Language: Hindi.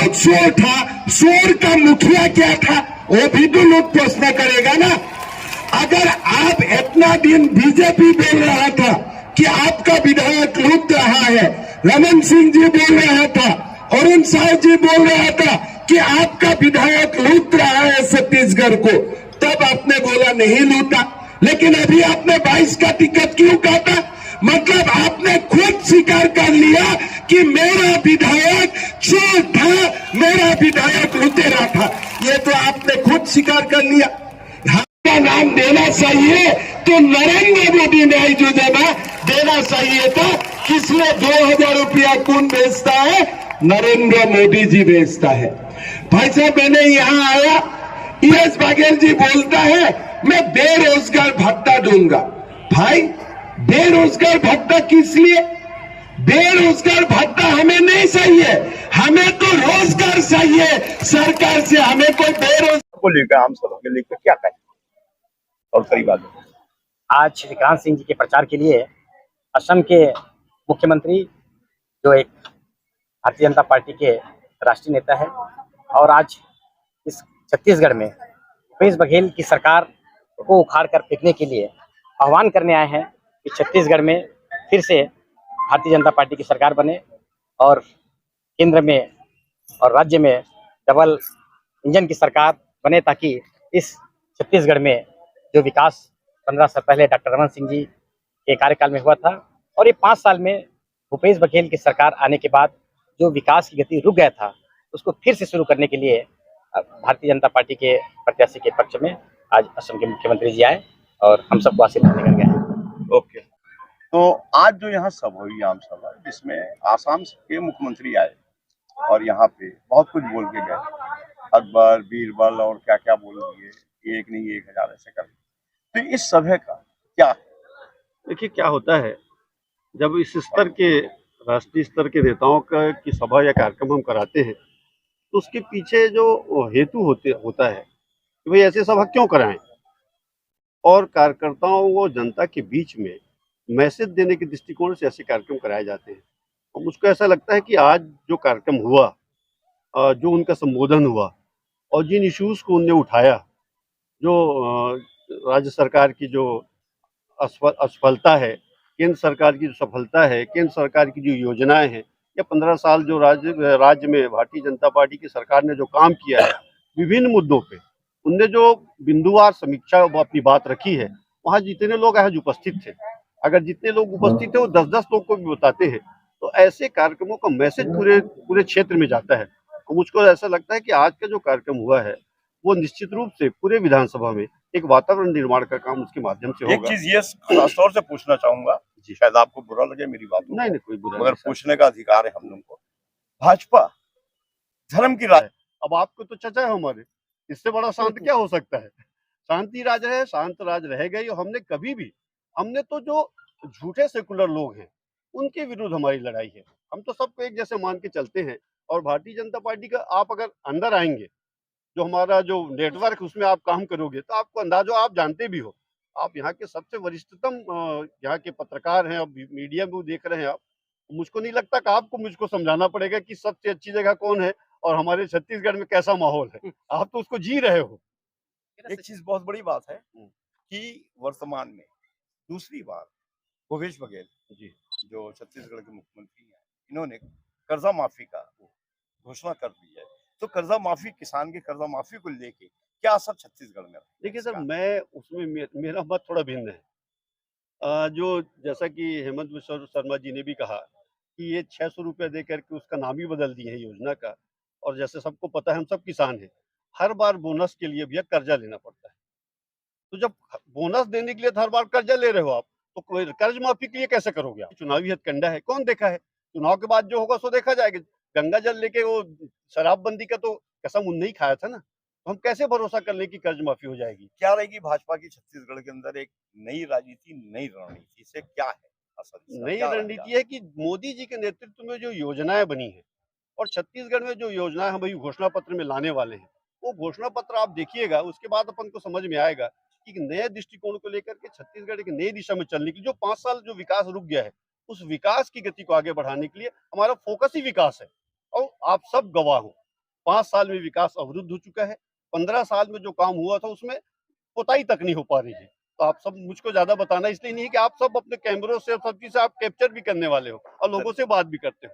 बहुत शोर था, शोर का मुखिया क्या था वो भी तो लोग प्रश्न करेगा ना। अगर आप इतना दिन बीजेपी बोल रहा था कि आपका विधायक लूट रहा है, रमन सिंह जी बोल रहा था, अरुण साव जी बोल रहा था कि आपका विधायक लूट रहा है छत्तीसगढ़ को, तब आपने बोला नहीं लूटा। लेकिन अभी आपने 22 का टिकट क्यों काटा? मतलब आपने खुद स्वीकार कर लिया कि मेरा विधायक चोर था, मेरा विधायक लुटेरा था। ये तो आपने खुद स्वीकार कर लिया। का नाम देना चाहिए तो नरेंद्र मोदी ने योजना देना चाहिए था। किसने 2000 रुपया कौन बेचता है? नरेंद्र मोदी जी बेचता है। भाई साहब, मैंने यहां आया, यश बघेल जी बोलता है मैं बेरोजगार भत्ता दूंगा। भाई, बेरोजगार भत्ता किस लिए? बेरोजगार भत्ता हमें नहीं चाहिए, हमें तो रोजगार चाहिए सरकार से। हमें कोई बेरोजगार को लेकर, आम सभा के लेकर क्या कहें और कई बात। आज विक्रांत सिंह जी के प्रचार के लिए असम के मुख्यमंत्री, जो एक भारतीय जनता पार्टी के राष्ट्रीय नेता है, और आज इस छत्तीसगढ़ में भूपेश बघेल की सरकार को उखाड़ कर फेंकने के लिए आह्वान करने आए हैं कि छत्तीसगढ़ में फिर से भारतीय जनता पार्टी की सरकार बने और केंद्र में और राज्य में डबल इंजन की सरकार बने, ताकि इस छत्तीसगढ़ में जो विकास 15 साल पहले डॉक्टर रमन सिंह जी के कार्यकाल में हुआ था, और ये 5 साल में भूपेश बघेल की सरकार आने के बाद जो विकास की गति रुक गया था, उसको फिर से शुरू करने के लिए भारतीय जनता पार्टी के प्रत्याशी के पक्ष में आज असम के मुख्यमंत्री जी आए और हम सबको आशीर्वाद देकर गए। ओके, तो आज जो यहाँ सभा हुई, आम सभा, जिसमें आसाम के मुख्यमंत्री आए और यहाँ पे बहुत कुछ बोल के गए, अकबर बीरबल और क्या क्या बोल दिए, एक नहीं 1000 ऐसे कर। तो इस सभा का क्या है? देखिए, क्या होता है जब इस स्तर के राष्ट्रीय स्तर के नेताओं का की सभा या कार्यक्रम हम कराते हैं, तो उसके पीछे जो हेतु होता है कि भाई ऐसे सभा क्यों कराएं, और कार्यकर्ताओं को जनता के बीच में मैसेज देने के दृष्टिकोण से ऐसे कार्यक्रम कराए जाते हैं। और मुझको ऐसा लगता है कि आज जो कार्यक्रम हुआ, जो उनका संबोधन हुआ और जिन इश्यूज को उनने उठाया, जो राज्य सरकार की जो असफलता है, केंद्र सरकार की जो सफलता है, केंद्र सरकार की जो योजनाएं हैं, या 15 साल जो राज्य में भारतीय जनता पार्टी की सरकार ने जो काम किया है विभिन्न मुद्दों पे, उनने जो बिंदुवार समीक्षा अपनी बात रखी है, वहाँ जितने लोग आज उपस्थित थे, अगर जितने लोग उपस्थित थे वो 10-10 लोग को भी बताते हैं, तो ऐसे कार्यक्रमों का मैसेज पूरे क्षेत्र में जाता है। और मुझको ऐसा लगता है कि आज का जो कार्यक्रम हुआ है वो निश्चित रूप से पूरे विधानसभा में एक वातावरण निर्माण का काम उसके माध्यम से होगा। एक चीज ये खास तौर से पूछना चाहूंगा, शायद आपको बुरा लगे मेरी बात, नहीं कोई बुरा, मगर पूछने का अधिकार है हम लोगों को। भाजपा धर्म की राज, अब आपको तो चचा है हमारे, इससे बड़ा शांत क्या हो सकता है? शांति राज है, शांत राज रहेगा ही। हमने तो जो झूठे सेकुलर लोग हैं उनके विरुद्ध हमारी लड़ाई है। हम तो सबको एक जैसे मान के चलते हैं, और भारतीय जनता पार्टी का आप अगर अंदर आएंगे, जो हमारा जो नेटवर्क उसमें आप काम करोगे, तो आपको अंदाजा, आप जानते भी हो, आप यहाँ के सबसे वरिष्ठतम यहाँ के पत्रकार हैं, अब मीडिया में देख रहे हैं आप। मुझको नहीं लगता कि आपको मुझको समझाना पड़ेगा कि सबसे अच्छी जगह कौन है और हमारे छत्तीसगढ़ में कैसा माहौल है। आप तो उसको जी रहे हो। एक चीज बहुत बड़ी बात है कि वर्तमान में दूसरी बार भूपेश बघेल जी, जो छत्तीसगढ़ के मुख्यमंत्री हैं, इन्होंने कर्जा माफी का घोषणा कर दी है। तो कर्जा माफी, किसान के कर्जा माफी को लेके क्या असर छत्तीसगढ़ में? देखिए सर, मैं उसमें मेरा मत थोड़ा भिन्न है। जो जैसा कि हेमंत बिश्व शर्मा जी ने भी कहा कि ये 600 रुपये दे करके उसका नाम ही बदल दिए है योजना का, और जैसे सबको पता है हम सब किसान हैं, हर बार बोनस के लिए भी कर्जा लेना पड़ता है। तो जब बोनस देने के लिए हर बार कर्जा ले रहे हो आप, तो कर्ज माफी के लिए कैसे करोगे आप? चुनावी हथकंडा है, कौन देखा है? चुनाव के बाद जो होगा सो देखा जाएगा। गंगा जल लेके वो शराबबंदी का तो कसम उनने ही खाया था ना, तो हम कैसे भरोसा कर लें कि कर्ज माफी हो जाएगी? क्या रहेगी भाजपा की छत्तीसगढ़ के अंदर एक नई राजनीति, नई रणनीति से क्या है असर? नई रणनीति है कि मोदी जी के नेतृत्व में जो योजनाएं बनी है, और छत्तीसगढ़ में जो योजनाएं हम अभी घोषणा पत्र में लाने वाले हैं, वो घोषणा पत्र आप देखिएगा, उसके बाद अपन को समझ में आएगा कि नए दृष्टिकोण को लेकर के छत्तीसगढ़ एक नई दिशा में चलने की, जो 5 साल जो विकास रुक गया है, उस विकास की गति को आगे बढ़ाने के लिए हमारा फोकस ही विकास है। और आप सब गवाह हो 5 साल में विकास अवरुद्ध हो चुका है। 15 साल में जो काम हुआ था उसमें पुताई तक नहीं हो पा रही है। तो आप सब, मुझको ज्यादा बताना इसलिए नहीं है कि आप सब अपने कैमरों से सब चीज आप कैप्चर भी करने वाले हो और लोगों से बात भी करते हो।